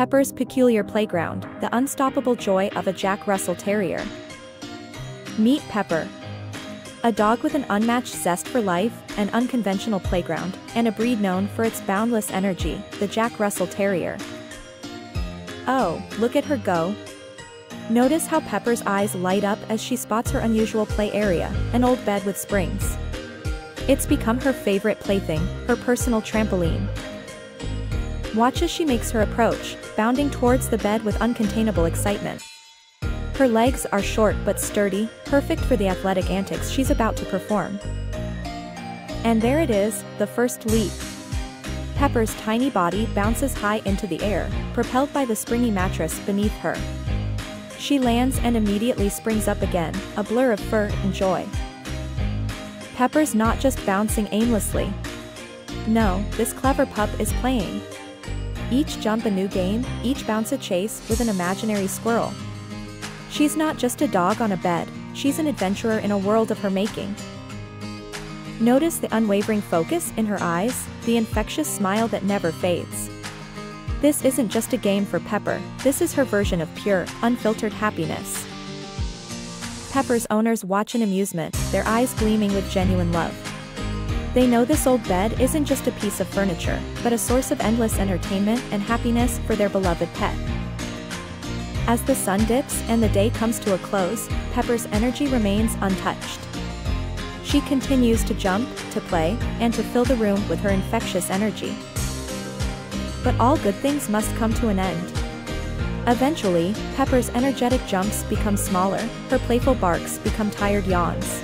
Pepper's peculiar playground, the unstoppable joy of a Jack Russell Terrier. Meet Pepper. A dog with an unmatched zest for life, an unconventional playground, and a breed known for its boundless energy, the Jack Russell Terrier. Oh, look at her go. Notice how Pepper's eyes light up as she spots her unusual play area, an old bed with springs. It's become her favorite plaything, her personal trampoline. Watch as she makes her approach, bounding towards the bed with uncontainable excitement. Her legs are short but sturdy, perfect for the athletic antics she's about to perform. And there it is, the first leap. Pepper's tiny body bounces high into the air, propelled by the springy mattress beneath her. She lands and immediately springs up again, a blur of fur and joy. Pepper's not just bouncing aimlessly. No, this clever pup is playing. Each jump a new game, each bounce a chase with an imaginary squirrel. She's not just a dog on a bed, she's an adventurer in a world of her making. Notice the unwavering focus in her eyes, the infectious smile that never fades. This isn't just a game for Pepper, this is her version of pure, unfiltered happiness. Pepper's owners watch in amusement, their eyes gleaming with genuine love. They know this old bed isn't just a piece of furniture, but a source of endless entertainment and happiness for their beloved pet. As the sun dips and the day comes to a close, Pepper's energy remains untouched. She continues to jump, to play, and to fill the room with her infectious energy. But all good things must come to an end. Eventually, Pepper's energetic jumps become smaller, her playful barks become tired yawns.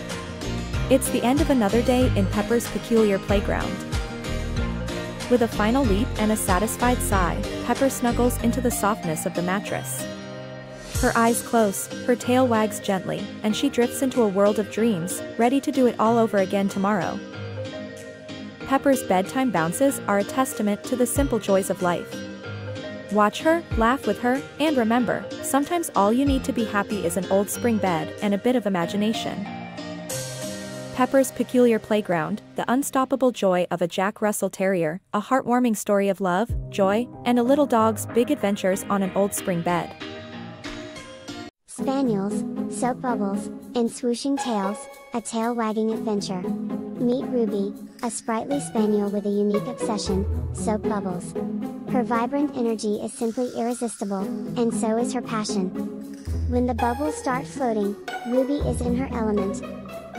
It's the end of another day in Pepper's peculiar playground. With a final leap and a satisfied sigh, Pepper snuggles into the softness of the mattress. Her eyes close, her tail wags gently, and she drifts into a world of dreams, ready to do it all over again tomorrow. Pepper's bedtime bounces are a testament to the simple joys of life. Watch her, laugh with her, and remember, sometimes all you need to be happy is an old spring bed and a bit of imagination. Pepper's peculiar playground, the unstoppable joy of a Jack Russell Terrier, a heartwarming story of love, joy, and a little dog's big adventures on an old spring bed. Spaniels, soap bubbles, and swooshing tails, a tail-wagging adventure. Meet Ruby, a sprightly spaniel with a unique obsession, soap bubbles. Her vibrant energy is simply irresistible, and so is her passion. When the bubbles start floating, Ruby is in her element.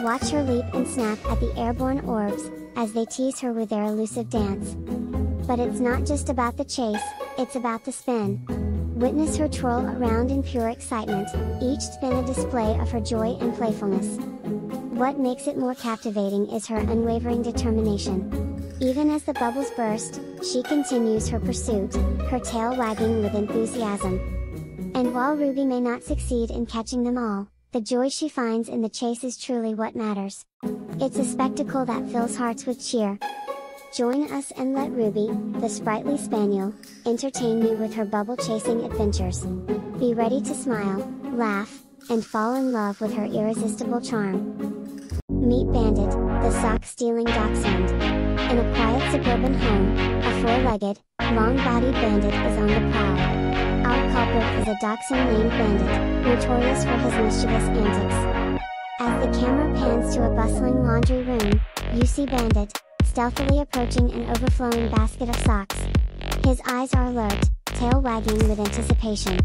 Watch her leap and snap at the airborne orbs, as they tease her with their elusive dance. But it's not just about the chase, it's about the spin. Witness her twirl around in pure excitement, each spin a display of her joy and playfulness. What makes it more captivating is her unwavering determination. Even as the bubbles burst, she continues her pursuit, her tail wagging with enthusiasm. And while Ruby may not succeed in catching them all, the joy she finds in the chase is truly what matters. It's a spectacle that fills hearts with cheer. Join us and let Ruby, the sprightly spaniel, entertain you with her bubble-chasing adventures. Be ready to smile, laugh, and fall in love with her irresistible charm. Meet Bandit, the sock-stealing dachshund. In a quiet suburban home, a four-legged, long-bodied bandit is on the prowl. Our culprit is a dachshund named Bandit, notorious for his mischievous antics. As the camera pans to a bustling laundry room, you see Bandit, stealthily approaching an overflowing basket of socks. His eyes are alert, tail wagging with anticipation.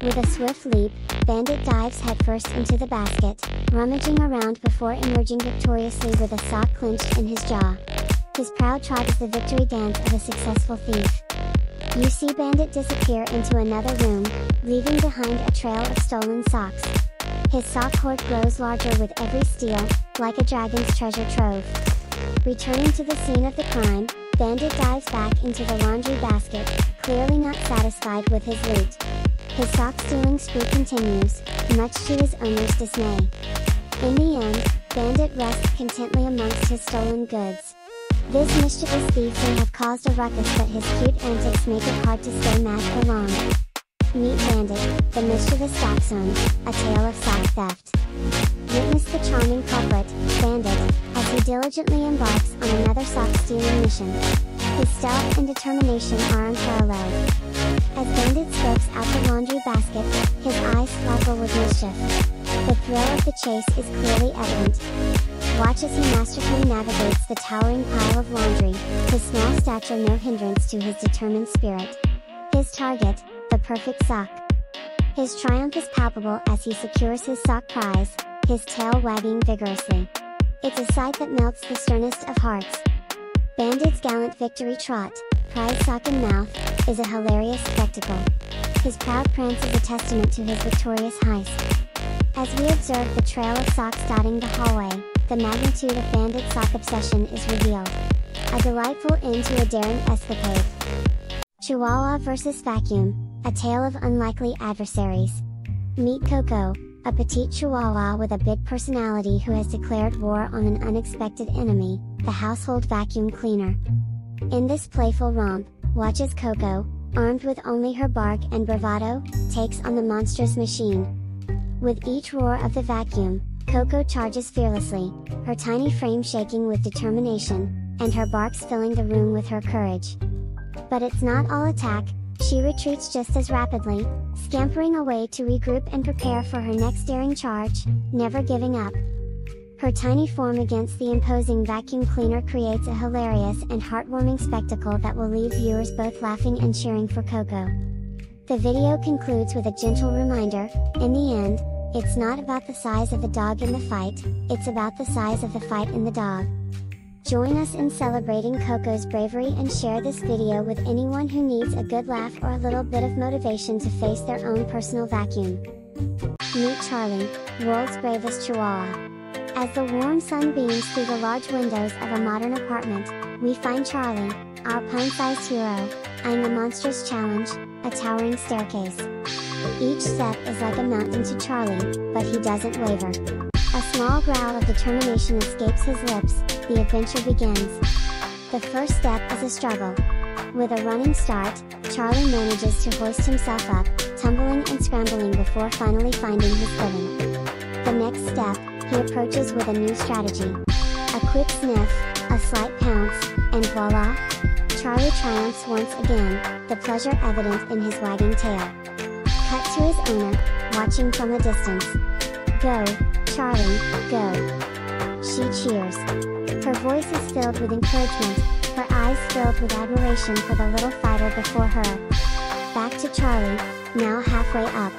With a swift leap, Bandit dives headfirst into the basket, rummaging around before emerging victoriously with a sock clenched in his jaw. His proud trot is the victory dance of a successful thief. You see Bandit disappear into another room, leaving behind a trail of stolen socks. His sock hoard grows larger with every steal, like a dragon's treasure trove. Returning to the scene of the crime, Bandit dives back into the laundry basket, clearly not satisfied with his loot. His sock-stealing spree continues, much to his owner's dismay. In the end, Bandit rests contently amongst his stolen goods. This mischievous thief may have caused a ruckus, but his cute antics make it hard to stay mad for long. Meet Bandit, the mischievous dachshund, a tale of sock theft. Witness the charming culprit, Bandit, as he diligently embarks on another sock-stealing mission. His stealth and determination are unparalleled. As sprinkle with mischief. The thrill of the chase is clearly evident. Watch as he masterfully navigates the towering pile of laundry, his small stature no hindrance to his determined spirit. His target, the perfect sock. His triumph is palpable as he secures his sock prize, his tail wagging vigorously. It's a sight that melts the sternest of hearts. Bandit's gallant victory trot, prize sock in mouth, is a hilarious spectacle. His proud prance is a testament to his victorious heist. As we observe the trail of socks dotting the hallway, the magnitude of Bandit's sock obsession is revealed. A delightful end to a daring escapade. Chihuahua vs. Vacuum, a tale of unlikely adversaries. Meet Coco, a petite chihuahua with a big personality who has declared war on an unexpected enemy, the household vacuum cleaner. In this playful romp, watch as Coco, armed with only her bark and bravado, takes on the monstrous machine. With each roar of the vacuum, Coco charges fearlessly, her tiny frame shaking with determination, and her barks filling the room with her courage. But it's not all attack, she retreats just as rapidly, scampering away to regroup and prepare for her next daring charge, never giving up. Her tiny form against the imposing vacuum cleaner creates a hilarious and heartwarming spectacle that will leave viewers both laughing and cheering for Coco. The video concludes with a gentle reminder, in the end, it's not about the size of the dog in the fight, it's about the size of the fight in the dog. Join us in celebrating Coco's bravery and share this video with anyone who needs a good laugh or a little bit of motivation to face their own personal vacuum. Meet Charlie, world's bravest chihuahua. As the warm sun beams through the large windows of a modern apartment, we find Charlie, our pint-sized hero, eyeing a monstrous challenge, a towering staircase. Each step is like a mountain to Charlie, but he doesn't waver. A small growl of determination escapes his lips, the adventure begins. The first step is a struggle. With a running start, Charlie manages to hoist himself up, tumbling and scrambling before finally finding his footing. The next step, he approaches with a new strategy. A quick sniff, a slight pounce, and voila! Charlie triumphs once again, the pleasure evident in his wagging tail. Cut to his owner, watching from a distance. Go, Charlie, go! She cheers. Her voice is filled with encouragement, her eyes filled with admiration for the little fighter before her. Back to Charlie, now halfway up.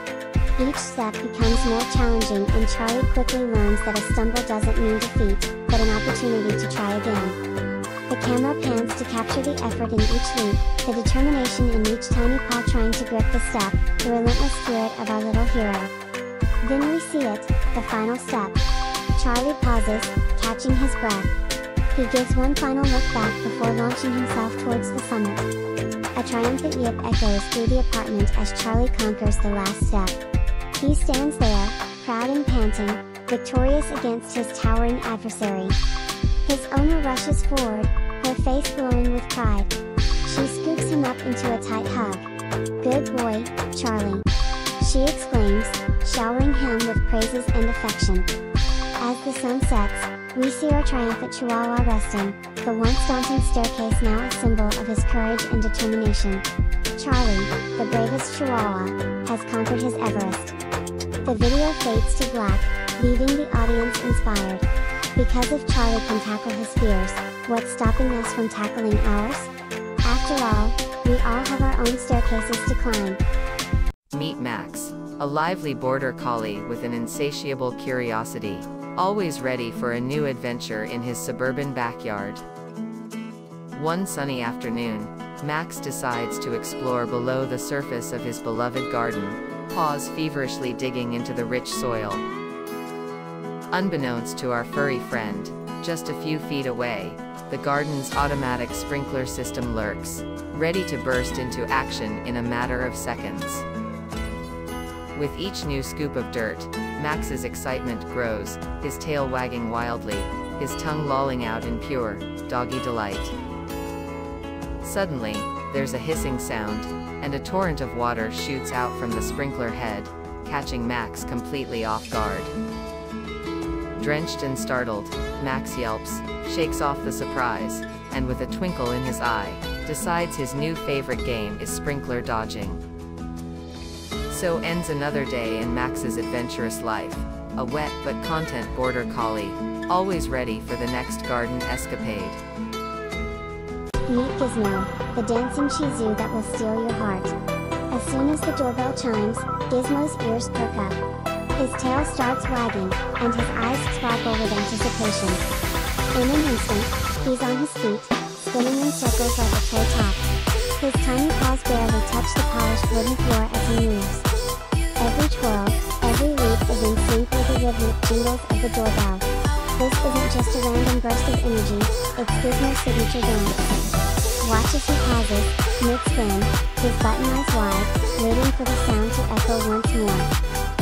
Each step becomes more challenging and Charlie quickly learns that a stumble doesn't mean defeat, but an opportunity to try again. The camera pans to capture the effort in each leap, the determination in each tiny paw trying to grip the step, the relentless spirit of our little hero. Then we see it, the final step. Charlie pauses, catching his breath. He gives one final look back before launching himself towards the summit. A triumphant yip echoes through the apartment as Charlie conquers the last step. He stands there, proud and panting, victorious against his towering adversary. His owner rushes forward, her face glowing with pride. She scoops him up into a tight hug. "Good boy, Charlie," she exclaims, showering him with praises and affection. As the sun sets, we see our triumphant Chihuahua resting, the once daunting staircase now a symbol of his courage and determination. Charlie, the bravest Chihuahua, has conquered his Everest. The video fades to black, leaving the audience inspired. Because if Charlie can tackle his fears, what's stopping us from tackling ours? After all, we all have our own staircases to climb. Meet Max, a lively border collie with an insatiable curiosity, always ready for a new adventure in his suburban backyard. One sunny afternoon, Max decides to explore below the surface of his beloved garden, paws feverishly digging into the rich soil. Unbeknownst to our furry friend, just a few feet away, the garden's automatic sprinkler system lurks, ready to burst into action in a matter of seconds. With each new scoop of dirt, Max's excitement grows, his tail wagging wildly, his tongue lolling out in pure, doggy delight. Suddenly, there's a hissing sound, and a torrent of water shoots out from the sprinkler head, catching Max completely off guard. Drenched and startled, Max yelps, shakes off the surprise, and with a twinkle in his eye, decides his new favorite game is sprinkler dodging. So ends another day in Max's adventurous life. A wet but content border collie, always ready for the next garden escapade. Meet Gizmo, the dancing Shih Tzu that will steal your heart. As soon as the doorbell chimes, Gizmo's ears perk up. His tail starts wagging, and his eyes sparkle with anticipation. In an instant, he's on his feet, spinning in circles like a toy top. His tiny paws barely touch the polished wooden floor as he moves. Every twirl, every leap is in sync with the rhythmic jingles of the doorbell. This isn't just a random burst of energy, it's Gizmo's signature dance. Watch as he pauses, mid-spin, his button eyes wide, waiting for the sound to echo once more.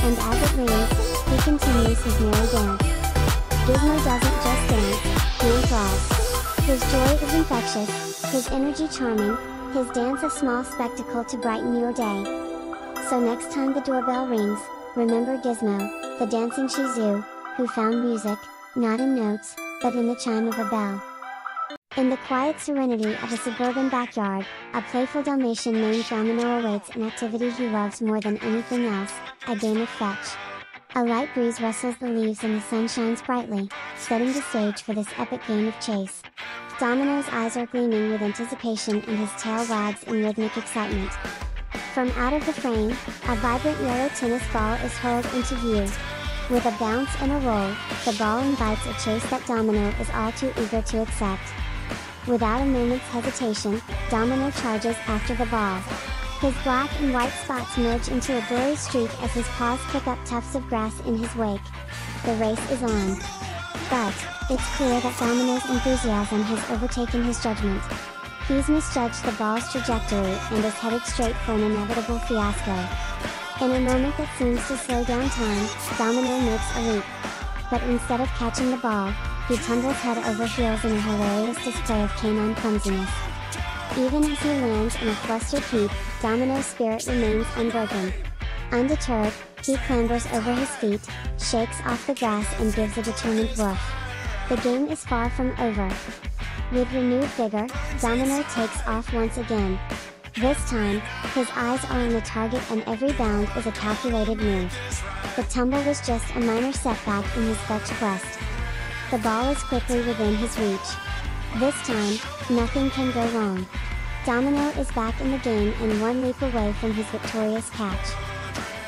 And as it rings, he continues his merry dance. Gizmo doesn't just dance, he enthralls. His joy is infectious, his energy charming, his dance a small spectacle to brighten your day. So next time the doorbell rings, remember Gizmo, the dancing Shih Tzu, who found music, not in notes, but in the chime of a bell. In the quiet serenity of a suburban backyard, a playful Dalmatian named Domino awaits an activity he loves more than anything else, a game of fetch. A light breeze rustles the leaves and the sun shines brightly, setting the stage for this epic game of chase. Domino's eyes are gleaming with anticipation and his tail wags in rhythmic excitement. From out of the frame, a vibrant yellow tennis ball is hurled into view. With a bounce and a roll, the ball invites a chase that Domino is all too eager to accept. Without a moment's hesitation, Domino charges after the ball. His black and white spots merge into a blurry streak as his paws pick up tufts of grass in his wake. The race is on. But, it's clear that Domino's enthusiasm has overtaken his judgment. He's misjudged the ball's trajectory and is headed straight for an inevitable fiasco. In a moment that seems to slow down time, Domino makes a leap. But instead of catching the ball, he tumbles head over heels in a hilarious display of canine clumsiness. Even as he lands in a flustered heap, Domino's spirit remains unbroken. Undeterred, he clambers over his feet, shakes off the grass and gives a determined woof. The game is far from over. With renewed vigor, Domino takes off once again. This time, his eyes are on the target and every bound is a calculated move. The tumble was just a minor setback in his fetch quest. The ball is quickly within his reach. This time, nothing can go wrong. Domino is back in the game and one leap away from his victorious catch.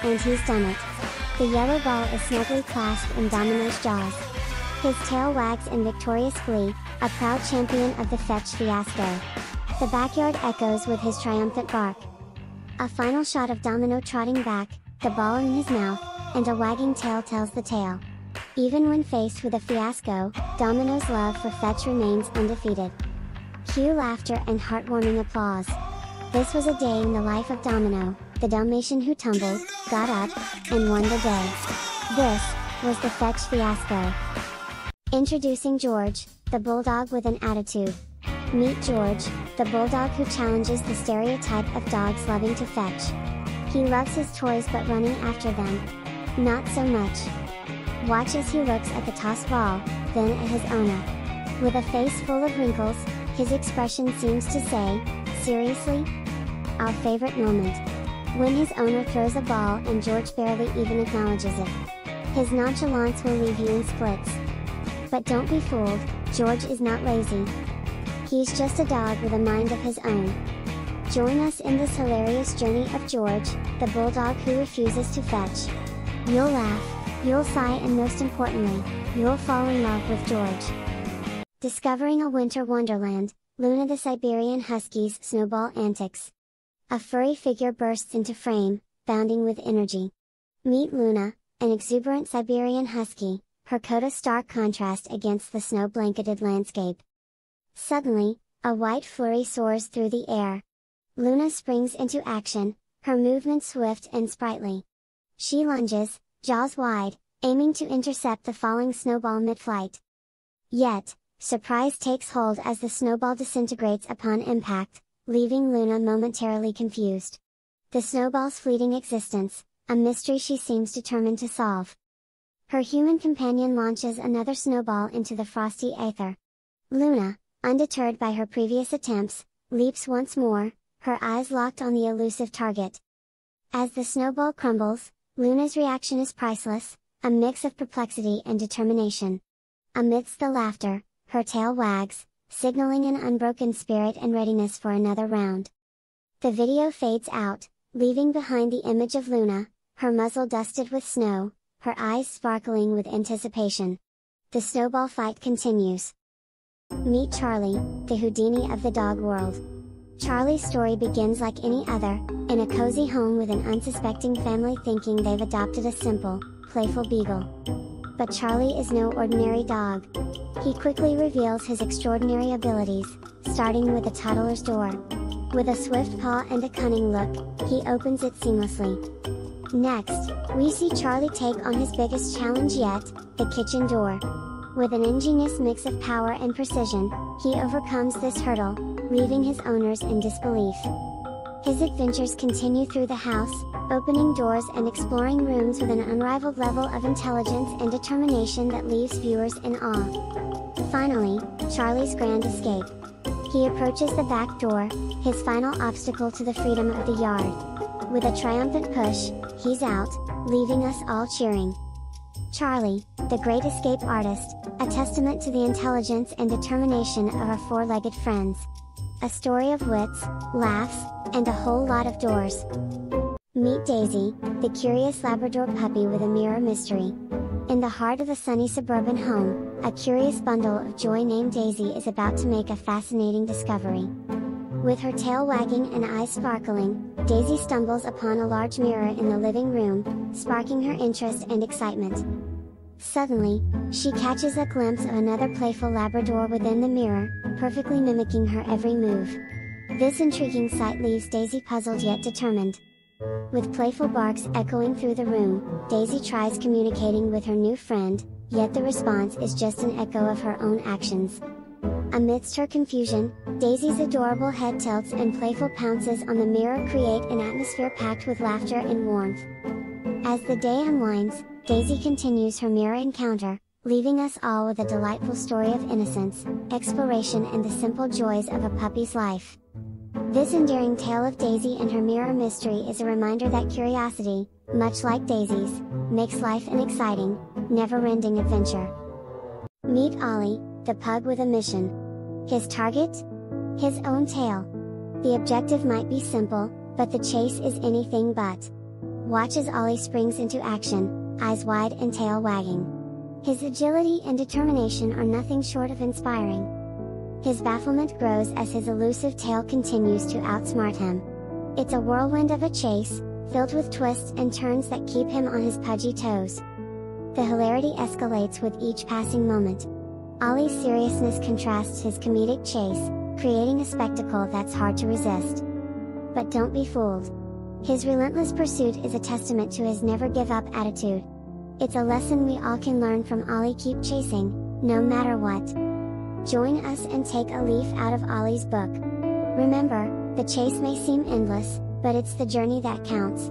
And he's done it. The yellow ball is snugly clasped in Domino's jaws. His tail wags in victorious glee, a proud champion of the fetch fiasco. The backyard echoes with his triumphant bark. A final shot of Domino trotting back, the ball in his mouth, and a wagging tail tells the tale. Even when faced with a fiasco, Domino's love for fetch remains undefeated. Cue laughter and heartwarming applause. This was a day in the life of Domino, the Dalmatian who tumbled, got up, and won the day. This was the fetch fiasco. Introducing George, the bulldog with an attitude. Meet George, the bulldog who challenges the stereotype of dogs loving to fetch. He loves his toys but running after them, not so much. Watch as he looks at the tossed ball, then at his owner. With a face full of wrinkles, his expression seems to say, "Seriously?" Our favorite moment. When his owner throws a ball and George barely even acknowledges it. His nonchalance will leave you in splits. But don't be fooled, George is not lazy. He's just a dog with a mind of his own. Join us in this hilarious journey of George, the bulldog who refuses to fetch. You'll laugh, you'll sigh and most importantly, you'll fall in love with George. Discovering a winter wonderland, Luna the Siberian Husky's snowball antics. A furry figure bursts into frame, bounding with energy. Meet Luna, an exuberant Siberian Husky, her coat a stark contrast against the snow-blanketed landscape. Suddenly, a white flurry soars through the air. Luna springs into action, her movements swift and sprightly. She lunges, jaws wide, aiming to intercept the falling snowball mid-flight. Yet, surprise takes hold as the snowball disintegrates upon impact, leaving Luna momentarily confused. The snowball's fleeting existence, a mystery she seems determined to solve. Her human companion launches another snowball into the frosty aether. Luna, undeterred by her previous attempts, leaps once more, her eyes locked on the elusive target. As the snowball crumbles, Luna's reaction is priceless, a mix of perplexity and determination. Amidst the laughter, her tail wags, signaling an unbroken spirit and readiness for another round. The video fades out, leaving behind the image of Luna, her muzzle dusted with snow, her eyes sparkling with anticipation. The snowball fight continues. Meet Charlie, the Houdini of the dog world. Charlie's story begins like any other, in a cozy home with an unsuspecting family thinking they've adopted a simple, playful beagle. But Charlie is no ordinary dog. He quickly reveals his extraordinary abilities, starting with a toddler's door. With a swift paw and a cunning look, he opens it seamlessly. Next, we see Charlie take on his biggest challenge yet, the kitchen door. With an ingenious mix of power and precision, he overcomes this hurdle, leaving his owners in disbelief. His adventures continue through the house, opening doors and exploring rooms with an unrivaled level of intelligence and determination that leaves viewers in awe. Finally, Charlie's grand escape. He approaches the back door, his final obstacle to the freedom of the yard. With a triumphant push, he's out, leaving us all cheering. Charlie, the great escape artist, a testament to the intelligence and determination of our four-legged friends. A story of wits, laughs, and a whole lot of doors. Meet Daisy, the curious Labrador puppy with a mirror mystery. In the heart of a sunny suburban home, a curious bundle of joy named Daisy is about to make a fascinating discovery. With her tail wagging and eyes sparkling, Daisy stumbles upon a large mirror in the living room, sparking her interest and excitement. Suddenly, she catches a glimpse of another playful Labrador within the mirror, perfectly mimicking her every move. This intriguing sight leaves Daisy puzzled yet determined. With playful barks echoing through the room, Daisy tries communicating with her new friend, yet the response is just an echo of her own actions. Amidst her confusion, Daisy's adorable head tilts and playful pounces on the mirror create an atmosphere packed with laughter and warmth. As the day unwinds, Daisy continues her mirror encounter, leaving us all with a delightful story of innocence, exploration and the simple joys of a puppy's life. This endearing tale of Daisy and her mirror mystery is a reminder that curiosity, much like Daisy's, makes life an exciting, never-ending adventure. Meet Ollie, the pug with a mission. His target? His own tail. The objective might be simple, but the chase is anything but. Watch as Ollie springs into action, eyes wide and tail wagging. His agility and determination are nothing short of inspiring. His bafflement grows as his elusive tail continues to outsmart him. It's a whirlwind of a chase, filled with twists and turns that keep him on his pudgy toes. The hilarity escalates with each passing moment. Ollie's seriousness contrasts his comedic chase, creating a spectacle that's hard to resist. But don't be fooled. His relentless pursuit is a testament to his never-give-up attitude. It's a lesson we all can learn from Ollie: keep chasing, no matter what. Join us and take a leaf out of Ollie's book. Remember, the chase may seem endless, but it's the journey that counts.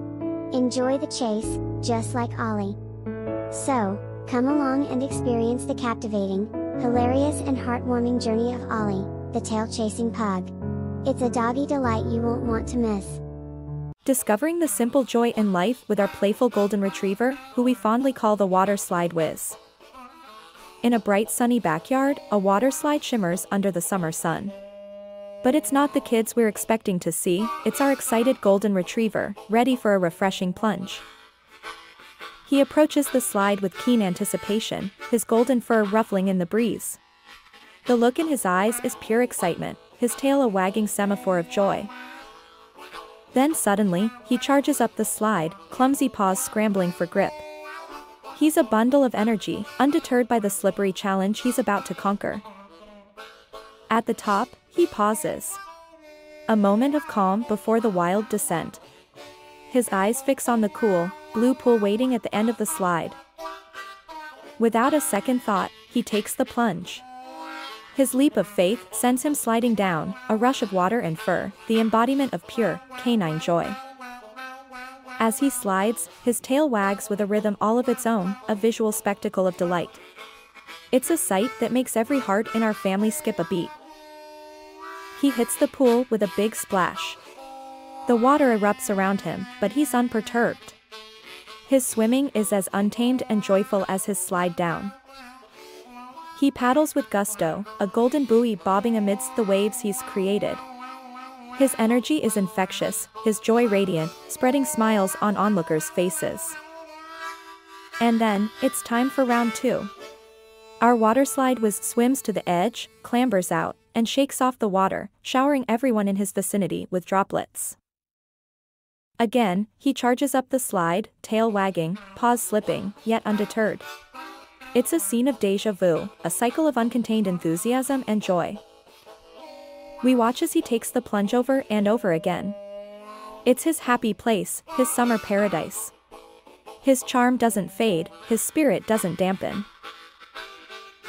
Enjoy the chase, just like Ollie. So, come along and experience the captivating, hilarious and heartwarming journey of Ollie, the tail-chasing pug. It's a doggy delight you won't want to miss. Discovering the simple joy in life with our playful golden retriever, who we fondly call the water slide whiz. In a bright sunny backyard, a water slide shimmers under the summer sun. But it's not the kids we're expecting to see, it's our excited golden retriever, ready for a refreshing plunge. He approaches the slide with keen anticipation, his golden fur ruffling in the breeze. The look in his eyes is pure excitement, his tail a wagging semaphore of joy. Then suddenly, he charges up the slide, clumsy paws scrambling for grip. He's a bundle of energy, undeterred by the slippery challenge he's about to conquer. At the top, he pauses. A moment of calm before the wild descent. His eyes fix on the cool, blue pool waiting at the end of the slide. Without a second thought, he takes the plunge. His leap of faith sends him sliding down, a rush of water and fur, the embodiment of pure, canine joy. As he slides, his tail wags with a rhythm all of its own, a visual spectacle of delight. It's a sight that makes every heart in our family skip a beat. He hits the pool with a big splash. The water erupts around him, but he's unperturbed. His swimming is as untamed and joyful as his slide down. He paddles with gusto, a golden buoy bobbing amidst the waves he's created. His energy is infectious, his joy radiant, spreading smiles on onlookers' faces. And then, it's time for round 2. Our waterslide whiz swims to the edge, clambers out, and shakes off the water, showering everyone in his vicinity with droplets. Again, he charges up the slide, tail wagging, paws slipping, yet undeterred. It's a scene of déjà vu, a cycle of uncontained enthusiasm and joy. We watch as he takes the plunge over and over again. It's his happy place, his summer paradise. His charm doesn't fade, his spirit doesn't dampen.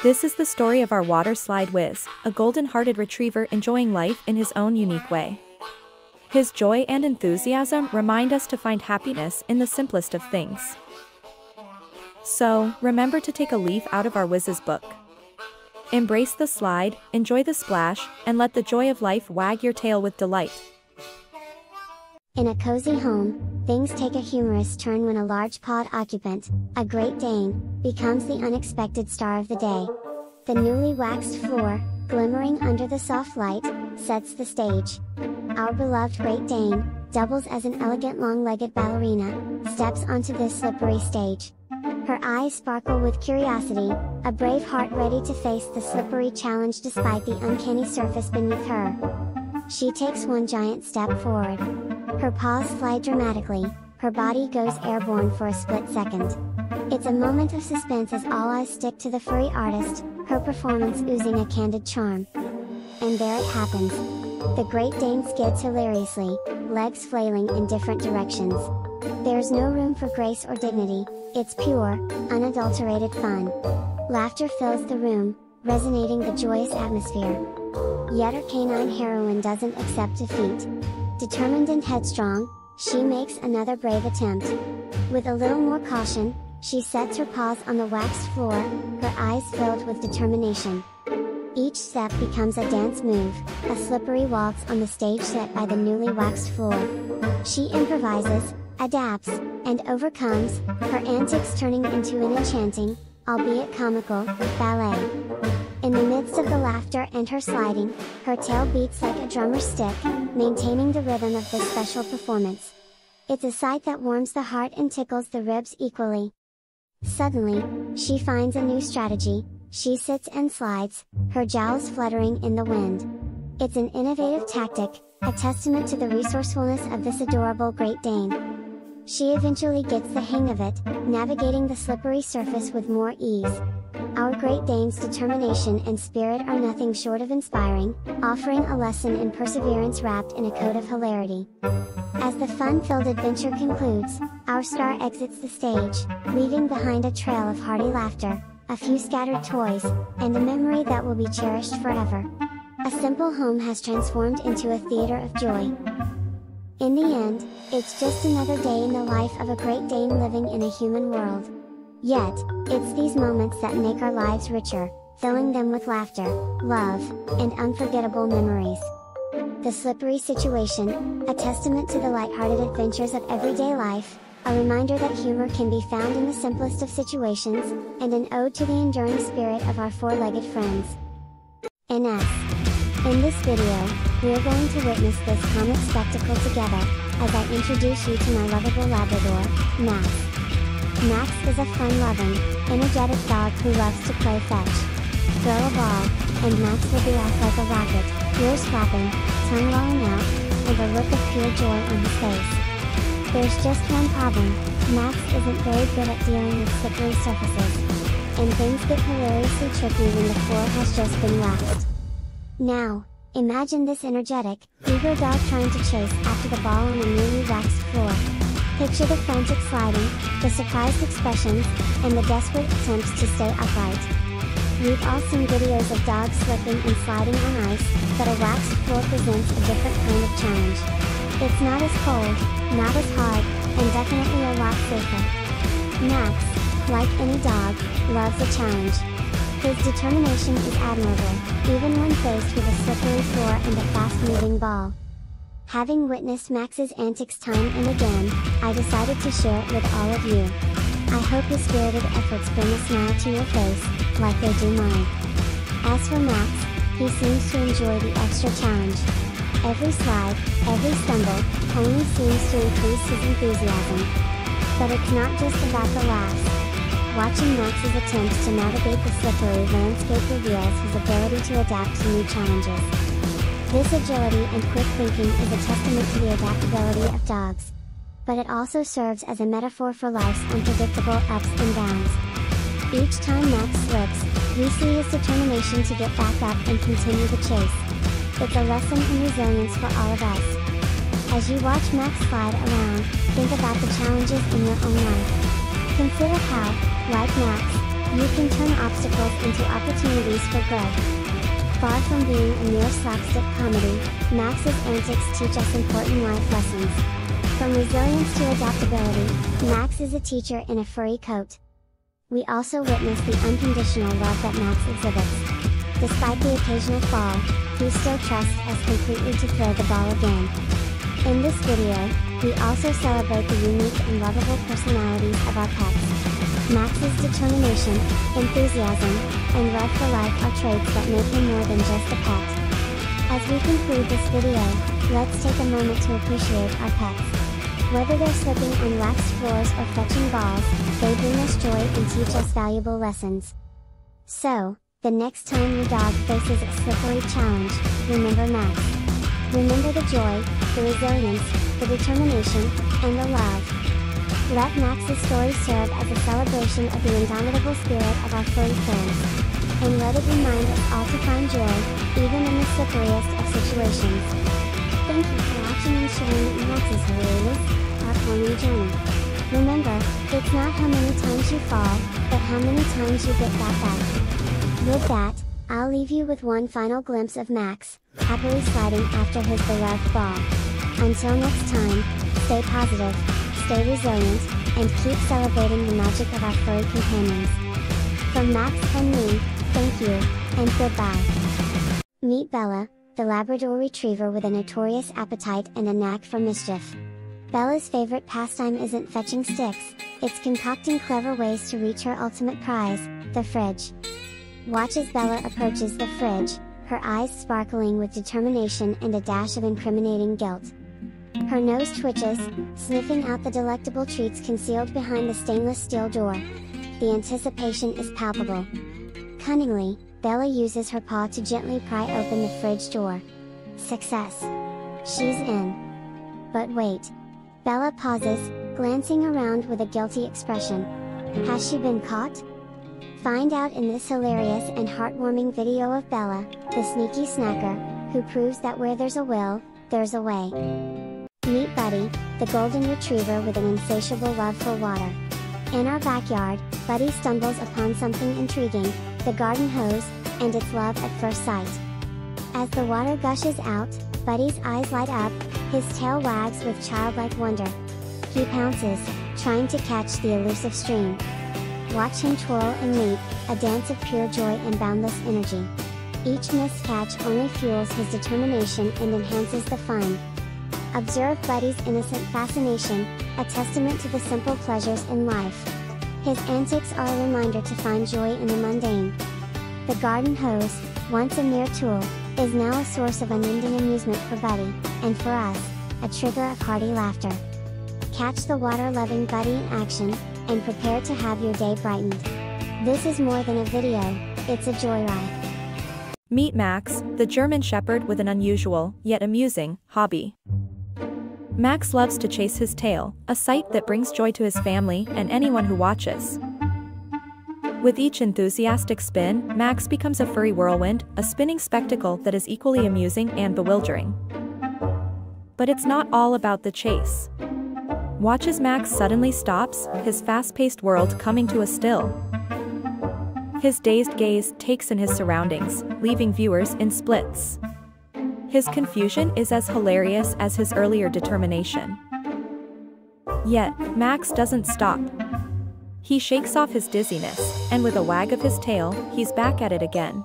This is the story of our water slide whiz, a golden-hearted retriever enjoying life in his own unique way. His joy and enthusiasm remind us to find happiness in the simplest of things. So, remember to take a leaf out of our Whiz's book. Embrace the slide, enjoy the splash, and let the joy of life wag your tail with delight. In a cozy home, things take a humorous turn when a large-pawed occupant, a Great Dane, becomes the unexpected star of the day. The newly waxed floor, glimmering under the soft light, sets the stage. Our beloved Great Dane doubles as an elegant long-legged ballerina, steps onto this slippery stage. Her eyes sparkle with curiosity, a brave heart ready to face the slippery challenge despite the uncanny surface beneath her. She takes one giant step forward. Her paws fly dramatically, her body goes airborne for a split second. It's a moment of suspense as all eyes stick to the furry artist, her performance oozing a candid charm. And there it happens. The Great Dane skids hilariously, legs flailing in different directions. There's no room for grace or dignity, it's pure, unadulterated fun. Laughter fills the room, resonating the joyous atmosphere. Yet our canine heroine doesn't accept defeat. Determined and headstrong, she makes another brave attempt. With a little more caution, she sets her paws on the waxed floor, her eyes filled with determination. Each step becomes a dance move, a slippery waltz on the stage set by the newly waxed floor. She improvises, adapts, and overcomes, her antics turning into an enchanting, albeit comical, ballet. In the midst of the laughter and her sliding, her tail beats like a drummer's stick, maintaining the rhythm of this special performance. It's a sight that warms the heart and tickles the ribs equally. Suddenly, she finds a new strategy. She sits and slides, her jowls fluttering in the wind. It's an innovative tactic, a testament to the resourcefulness of this adorable Great Dane. She eventually gets the hang of it, navigating the slippery surface with more ease. Our Great Dane's determination and spirit are nothing short of inspiring, offering a lesson in perseverance wrapped in a coat of hilarity. As the fun-filled adventure concludes, our star exits the stage, leaving behind a trail of hearty laughter, a few scattered toys, and a memory that will be cherished forever. A simple home has transformed into a theater of joy. In the end, it's just another day in the life of a Great Dane living in a human world. Yet, it's these moments that make our lives richer, filling them with laughter, love, and unforgettable memories. The slippery situation, a testament to the lighthearted adventures of everyday life, a reminder that humor can be found in the simplest of situations, and an ode to the enduring spirit of our four-legged friends. NS. In this video, we are going to witness this comic spectacle together, as I introduce you to my lovable Labrador, Max. Max is a fun-loving, energetic dog who loves to play fetch. Throw a ball, and Max will be off like a rocket, ears flapping, tongue lolling out, with a look of pure joy on his face. There's just one problem, Max isn't very good at dealing with slippery surfaces. And things get hilariously tricky when the floor has just been waxed. Now, imagine this energetic, eager dog trying to chase after the ball on a newly waxed floor. Picture the frantic sliding, the surprised expressions, and the desperate attempts to stay upright. We've all seen videos of dogs slipping and sliding on ice, but a waxed floor presents a different kind of challenge. It's not as cold, not as hard, and definitely a lot safer. Max, like any dog, loves a challenge. His determination is admirable, even when faced with a slippery floor and a fast-moving ball. Having witnessed Max's antics time and again, I decided to share it with all of you. I hope his spirited efforts bring a smile to your face, like they do mine. As for Max, he seems to enjoy the extra challenge. Every slide, every stumble, only seems to increase his enthusiasm. But it's not just about the laughs. Watching Max's attempts to navigate the slippery landscape reveals his ability to adapt to new challenges. This agility and quick thinking is a testament to the adaptability of dogs. But it also serves as a metaphor for life's unpredictable ups and downs. Each time Max slips, we see his determination to get back up and continue the chase. It's a lesson in resilience for all of us. As you watch Max slide around, think about the challenges in your own life. Consider how, like Max, you can turn obstacles into opportunities for growth. Far from being a mere slapstick comedy, Max's antics teach us important life lessons. From resilience to adaptability, Max is a teacher in a furry coat. We also witness the unconditional love that Max exhibits. Despite the occasional fall, he still trusts us completely to throw the ball again. In this video, we also celebrate the unique and lovable personalities of our pets. Max's determination, enthusiasm, and love for life are traits that make him more than just a pet. As we conclude this video, let's take a moment to appreciate our pets. Whether they're slipping on waxed floors or fetching balls, they bring us joy and teach us valuable lessons. So, the next time your dog faces a slippery challenge, remember Max. Remember the joy, the resilience, the determination, and the love. Let Max's story serve as a celebration of the indomitable spirit of our furry friends. And let it remind us all to find joy, even in the slipperiest of situations. Thank you for watching and sharing Max's hilarious, heartwarming journey. Remember, it's not how many times you fall, but how many times you get back up. With that, I'll leave you with one final glimpse of Max, happily sliding after his beloved ball. Until next time, stay positive, stay resilient, and keep celebrating the magic of our furry companions. From Max and me, thank you, and goodbye. Meet Bella, the Labrador Retriever with a notorious appetite and a knack for mischief. Bella's favorite pastime isn't fetching sticks, it's concocting clever ways to reach her ultimate prize, the fridge. Watch as Bella approaches the fridge, her eyes sparkling with determination and a dash of incriminating guilt. Her nose twitches, sniffing out the delectable treats concealed behind the stainless steel door. The anticipation is palpable. Cunningly, Bella uses her paw to gently pry open the fridge door. Success! She's in. But wait. Bella pauses, glancing around with a guilty expression. Has she been caught? Find out in this hilarious and heartwarming video of Bella, the sneaky snacker, who proves that where there's a will, there's a way. Meet Buddy, the golden retriever with an insatiable love for water. In our backyard, Buddy stumbles upon something intriguing, the garden hose, and it's love at first sight. As the water gushes out, Buddy's eyes light up, his tail wags with childlike wonder. He pounces, trying to catch the elusive stream. Watch him twirl and leap, a dance of pure joy and boundless energy. Each missed catch only fuels his determination and enhances the fun. Observe Buddy's innocent fascination, a testament to the simple pleasures in life. His antics are a reminder to find joy in the mundane. The garden hose, once a mere tool, is now a source of unending amusement for Buddy, and for us, a trigger of hearty laughter. Catch the water-loving Buddy in action, and prepare to have your day brightened. This is more than a video, it's a joyride. Meet Max, the German Shepherd with an unusual, yet amusing, hobby. Max loves to chase his tail, a sight that brings joy to his family and anyone who watches. With each enthusiastic spin, Max becomes a furry whirlwind, a spinning spectacle that is equally amusing and bewildering. But it's not all about the chase. Watch as Max suddenly stops, his fast-paced world coming to a still. His dazed gaze takes in his surroundings, leaving viewers in splits. His confusion is as hilarious as his earlier determination. Yet, Max doesn't stop. He shakes off his dizziness, and with a wag of his tail, he's back at it again.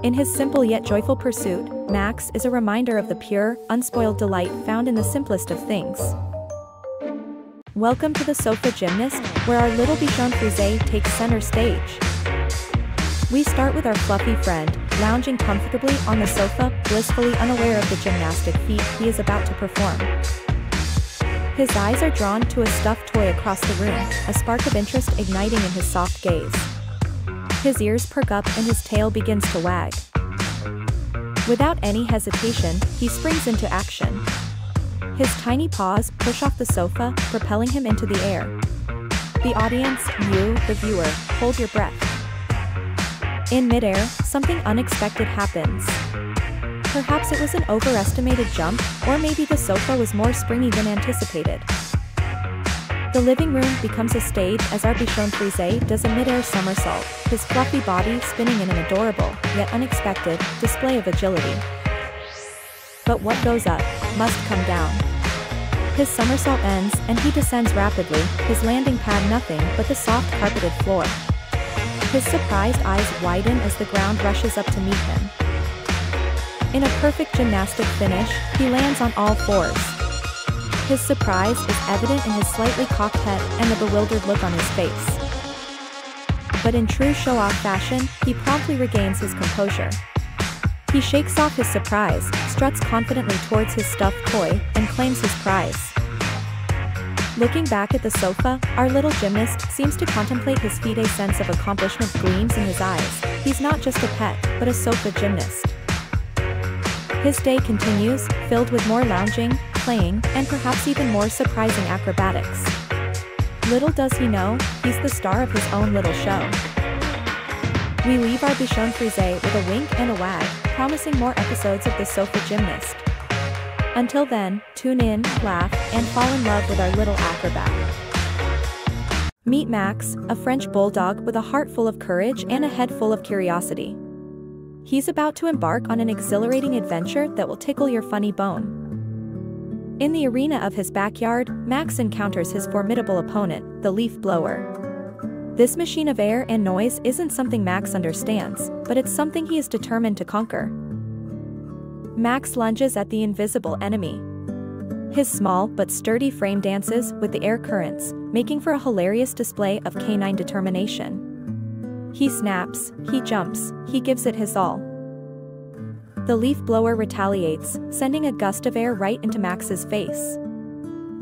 In his simple yet joyful pursuit, Max is a reminder of the pure, unspoiled delight found in the simplest of things. Welcome to the Sofa Gymnast, where our little Bichon Frise takes center stage. We start with our fluffy friend, lounging comfortably on the sofa, blissfully unaware of the gymnastic feat he is about to perform. His eyes are drawn to a stuffed toy across the room, a spark of interest igniting in his soft gaze. His ears perk up and his tail begins to wag. Without any hesitation, he springs into action. His tiny paws push off the sofa, propelling him into the air. The audience, you, the viewer, hold your breath. In midair, something unexpected happens. Perhaps it was an overestimated jump, or maybe the sofa was more springy than anticipated. The living room becomes a stage as our Bichon Frise does a midair somersault, his fluffy body spinning in an adorable, yet unexpected, display of agility. But what goes up must come down. His somersault ends and he descends rapidly, his landing pad nothing but the soft carpeted floor. His surprised eyes widen as the ground rushes up to meet him. In a perfect gymnastic finish, he lands on all fours. His surprise is evident in his slightly cocked head and the bewildered look on his face. But in true show-off fashion, he promptly regains his composure. He shakes off his surprise, struts confidently towards his stuffed toy, and claims his prize. Looking back at the sofa, our little gymnast seems to contemplate his feat. A sense of accomplishment gleams in his eyes. He's not just a pet, but a sofa gymnast. His day continues, filled with more lounging, playing, and perhaps even more surprising acrobatics. Little does he know, he's the star of his own little show. We leave our Bichon Frise with a wink and a wag, promising more episodes of the Sofa Gymnast. Until then, tune in, laugh, and fall in love with our little acrobat. Meet Max, a French bulldog with a heart full of courage and a head full of curiosity. He's about to embark on an exhilarating adventure that will tickle your funny bone. In the arena of his backyard, Max encounters his formidable opponent, the leaf blower. This machine of air and noise isn't something Max understands, but it's something he is determined to conquer. Max lunges at the invisible enemy. His small but sturdy frame dances with the air currents, making for a hilarious display of canine determination. He snaps, he jumps, he gives it his all. The leaf blower retaliates, sending a gust of air right into Max's face.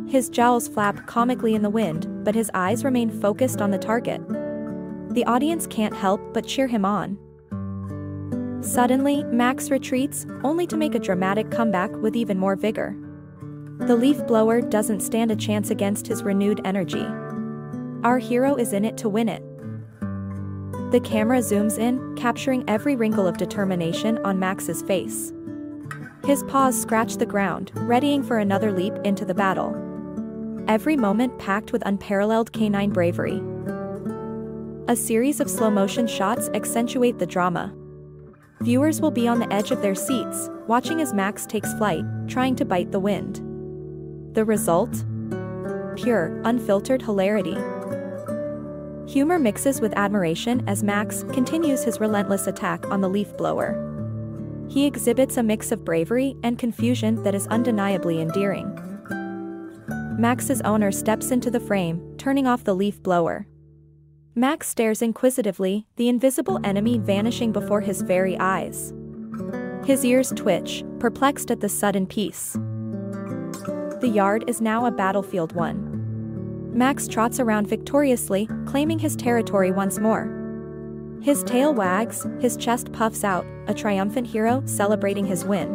His jowls flap comically in the wind, but his eyes remain focused on the target. The audience can't help but cheer him on. Suddenly, Max retreats, only to make a dramatic comeback with even more vigor. The leaf blower doesn't stand a chance against his renewed energy. Our hero is in it to win it. The camera zooms in, capturing every wrinkle of determination on Max's face. His paws scratch the ground, readying for another leap into the battle. Every moment packed with unparalleled canine bravery. A series of slow-motion shots accentuate the drama. Viewers will be on the edge of their seats, watching as Max takes flight, trying to bite the wind. The result? Pure, unfiltered hilarity. Humor mixes with admiration as Max continues his relentless attack on the leaf blower. He exhibits a mix of bravery and confusion that is undeniably endearing. Max's owner steps into the frame, turning off the leaf blower. Max stares inquisitively, the invisible enemy vanishing before his very eyes. His ears twitch, perplexed at the sudden peace. The yard is now a battlefield won. Max trots around victoriously, claiming his territory once more. His tail wags, his chest puffs out, a triumphant hero celebrating his win.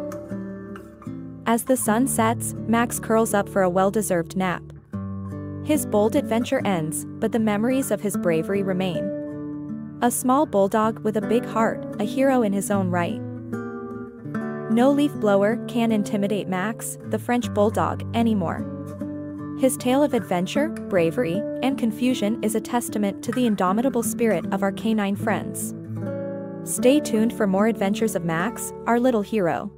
As the sun sets, Max curls up for a well-deserved nap. His bold adventure ends, but the memories of his bravery remain. A small bulldog with a big heart, a hero in his own right. No leaf blower can intimidate Max, the French bulldog, anymore. His tale of adventure, bravery, and confusion is a testament to the indomitable spirit of our canine friends. Stay tuned for more adventures of Max, our little hero.